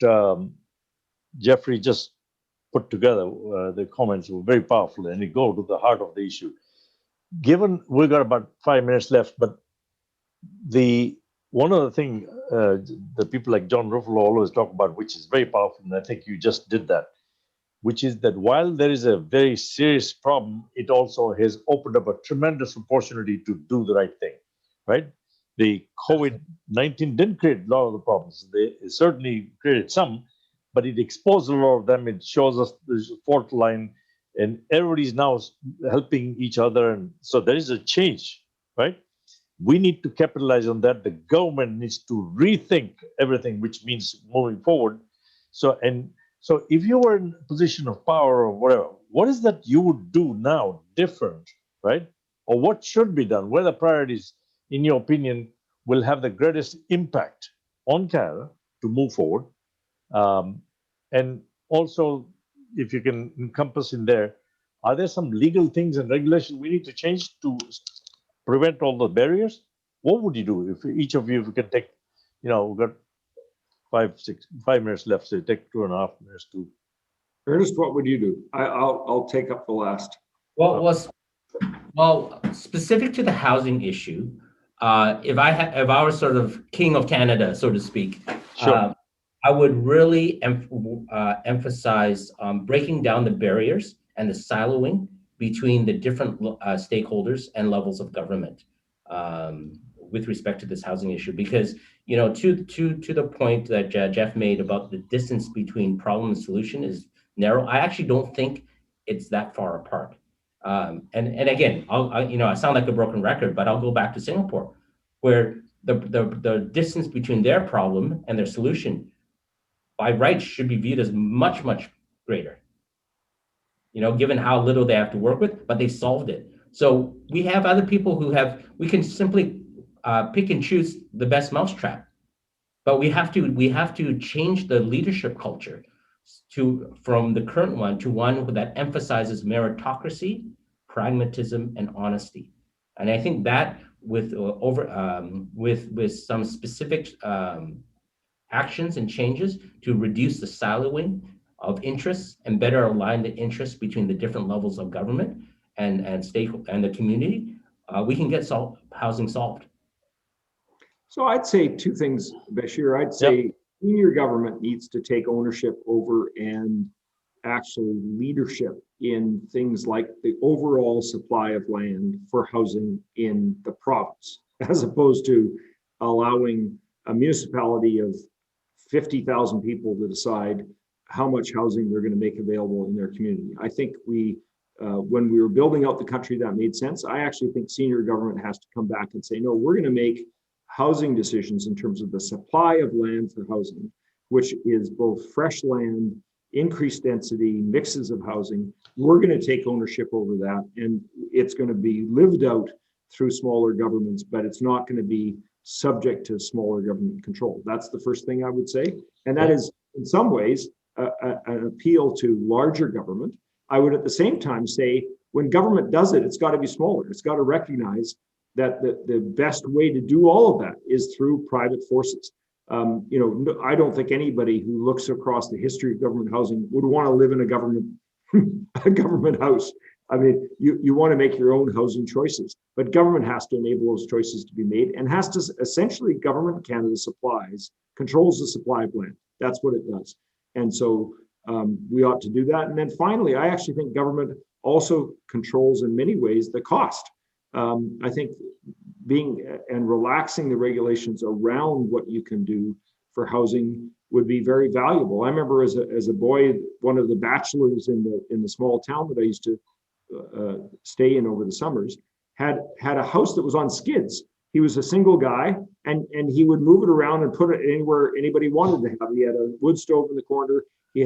Geoffrey just put together, the comments were very powerful, and they go to the heart of the issue. Given we've got about 5 minutes left, but one of the things the people like John Ruffalo always talk about, which is very powerful, and I think you just did that, which is that while there is a very serious problem, it also has opened up a tremendous opportunity to do the right thing, right? The COVID-19 didn't create a lot of the problems. They certainly created some, but it exposed a lot of them. It shows us there's a fault line, and everybody's now helping each other. And so there is a change, right? We need to capitalize on that. The government needs to rethink everything, which means moving forward. So if you were in a position of power or whatever, what is that you would do now different, right? Or what should be done? What are the priorities, in your opinion, will have the greatest impact on Canada to move forward? And also, if you can encompass in there, are there some legal things and regulations we need to change to prevent all the barriers? What would you do if each of you, if you can take, we've got 5 minutes left, so take 2.5 minutes to. Ernest, what would you do? I'll take up the last. Well, specific to the housing issue, if I were sort of king of Canada, so to speak, Sure. I would really emphasize breaking down the barriers and the siloing between the different stakeholders and levels of government with respect to this housing issue. Because, to the point that Jeff made about the distance between problem and solution is narrow. I actually don't think it's that far apart. And again, I sound like a broken record, but I'll go back to Singapore, where the distance between their problem and their solution by rights should be viewed as much, much greater, given how little they have to work with, but they solved it. So we have other people we can simply pick and choose the best mousetrap, but we have to change the leadership culture from the current one to one that emphasizes meritocracy, pragmatism, and honesty. And I think that with some specific actions and changes to reduce the siloing of interests and better align the interests between the different levels of government and state and the community, we can get housing solved. So I'd say two things, Bashir. I'd say senior government needs to take ownership over and actually leadership in things like the overall supply of land for housing in the province, as opposed to allowing a municipality of 50,000 people to decide how much housing they're going to make available in their community. I think when we were building out the country, that made sense. I actually think senior government has to come back and say, no, we're going to make housing decisions in terms of the supply of land for housing, which is both fresh land, increased density, mixes of housing. We're going to take ownership over that, and it's going to be lived out through smaller governments, but it's not going to be subject to smaller government control. That's the first thing I would say. And that is, in some ways, an appeal to larger government. I would at the same time say, when government does it, it's got to be smaller. It's got to recognize that the best way to do all of that is through private forces. I don't think anybody who looks across the history of government housing would want to live in a government house. I mean, you want to make your own housing choices, but government has to enable those choices to be made, and has to essentially, government Canada controls the supply of land. That's what it does. And so we ought to do that. And then finally, I actually think government also controls in many ways the cost. I think relaxing the regulations around what you can do for housing would be very valuable. I remember as a boy, one of the bachelors in the small town that I used to stay in over the summers had a house that was on skids. He was a single guy, and he would move it around and put it anywhere anybody wanted to have. He had a wood stove in the corner. He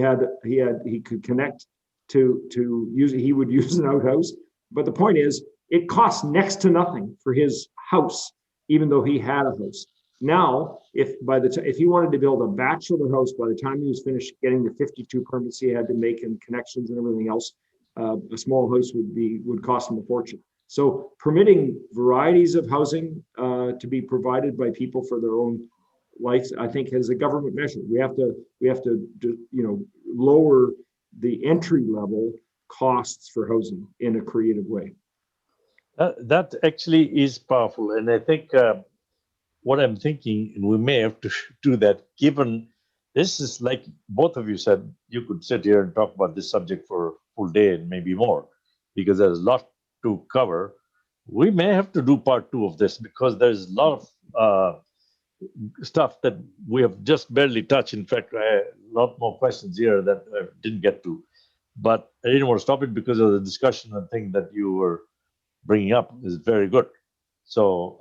could connect to use. He would use an outhouse. But the point is, it cost next to nothing for his house, even though he had a house. Now, if he wanted to build a bachelor house, by the time he was finished getting the 52 permits he had to make and connections and everything else, a small house would cost him a fortune. So permitting varieties of housing to be provided by people for their own life, I think, is a government measure. We have to lower the entry level costs for housing in a creative way. That actually is powerful, and I think what I'm thinking, and we may have to do that, given this is like both of you said, you could sit here and talk about this subject for a full day and maybe more, because there's a lot to cover. We may have to do part 2 of this, because there's a lot of stuff that we have just barely touched. In fact, I had a lot more questions here that I didn't get to, but I didn't want to stop it because of the discussion and thing that you were bringing up is very good. So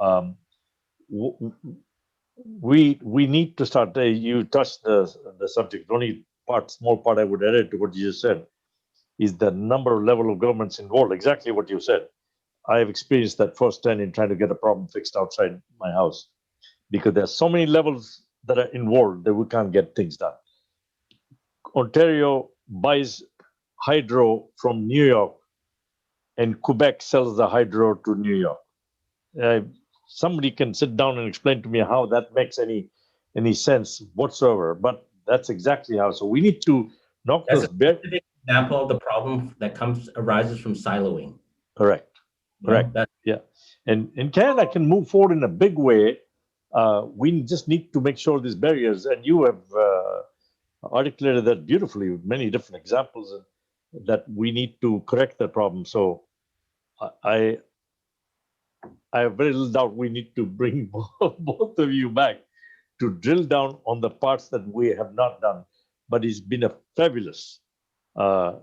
we need to start. You touched the subject. The only small part I would add to what you just said is the level of governments involved. Exactly what you said. I have experienced that firsthand in trying to get a problem fixed outside my house, because there's so many levels that are involved that we can't get things done. Ontario buys hydro from New York, and Quebec sells the hydro to New York. Somebody can sit down and explain to me how that makes any sense whatsoever, but that's exactly how. So we need to knock That's this a specific example of the problem that arises from siloing. Correct. Yeah. And Canada can move forward in a big way. We just need to make sure these barriers, and you have articulated that beautifully with many different examples, that we need to correct that problem. So I have very little doubt we need to bring both of you back to drill down on the parts that we have not done. But it's been a fabulous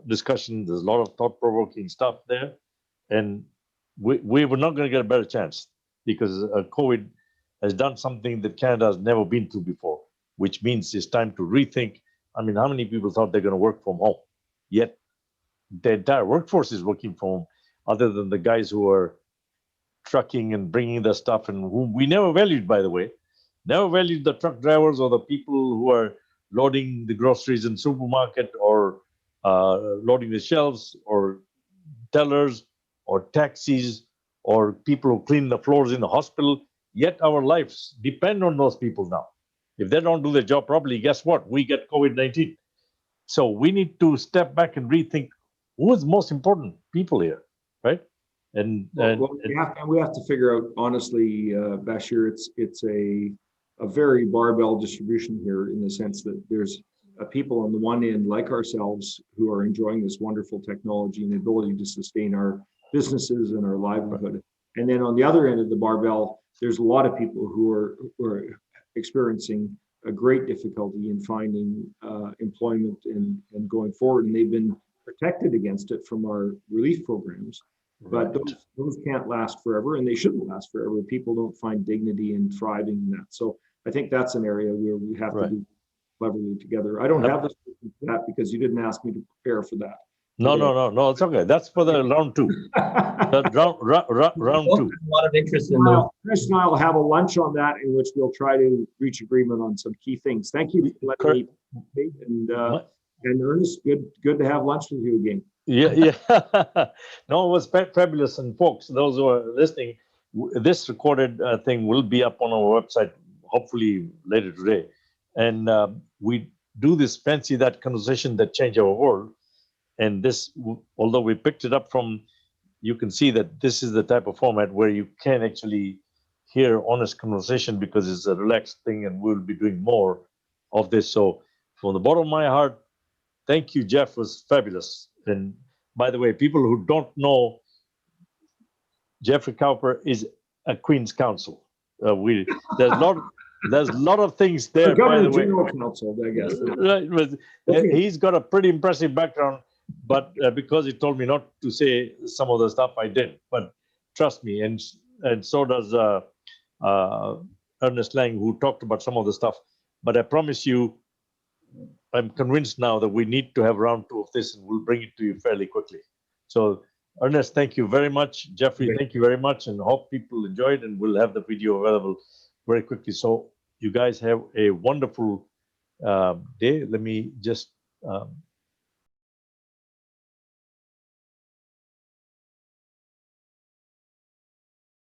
discussion. There's a lot of thought-provoking stuff there. And we were not going to get a better chance, because COVID has done something that Canada has never been through before, which means it's time to rethink. I mean, how many people thought they're going to work from home? Yet the entire workforce is working from home, other than the guys who are trucking and bringing the stuff, and whom we never valued, by the way. Never valued the truck drivers or the people who are loading the groceries in supermarket, or loading the shelves, or tellers, or taxis, or people who clean the floors in the hospital. Yet our lives depend on those people now. If they don't do their job properly, guess what? We get COVID-19. So we need to step back and rethink who is most important people here, right? Well, we have to figure out, honestly, Bashir, it's a very barbell distribution here, in the sense that there's people on the one end like ourselves who are enjoying this wonderful technology and the ability to sustain our businesses and our livelihood. And then on the other end of the barbell, there's a lot of people who are experiencing a great difficulty in finding employment and going forward. And they've been protected against it from our relief programs. But those can't last forever, and they shouldn't last forever. People don't find dignity in thriving in that. So I think that's an area where we have to do cleverly together. I don't have this for that because you didn't ask me to prepare for that. No, it's okay. That's for the round two. Round two. A lot of interest in those. Chris and I will have a lunch on that, in which we'll try to reach agreement on some key things. Thank you for letting me, and Ernest, good to have lunch with you again. Yeah. No, it was fabulous. And folks, those who are listening, this recorded thing will be up on our website, hopefully later today. And we do this fancy that conversation that changed our world. And this, although we picked it up from, you can see that this is the type of format where you can actually hear honest conversation, because it's a relaxed thing, and we'll be doing more of this. So from the bottom of my heart, thank you, Jeff. It was fabulous. And by the way, people who don't know, Geoffrey Cowper is a Queen's Counsel. There's a lot of things there. By the way, General Counsel, I guess. Right, he's got a pretty impressive background, but because he told me not to say some of the stuff, I did. But trust me, and so does Ernest Lang, who talked about some of the stuff. But I promise you, I'm convinced now that we need to have round two of this, and we'll bring it to you fairly quickly. So, Ernest, thank you very much. Geoffrey, thank you very much, and hope people enjoyed, and we'll have the video available very quickly. So you guys have a wonderful day. Let me just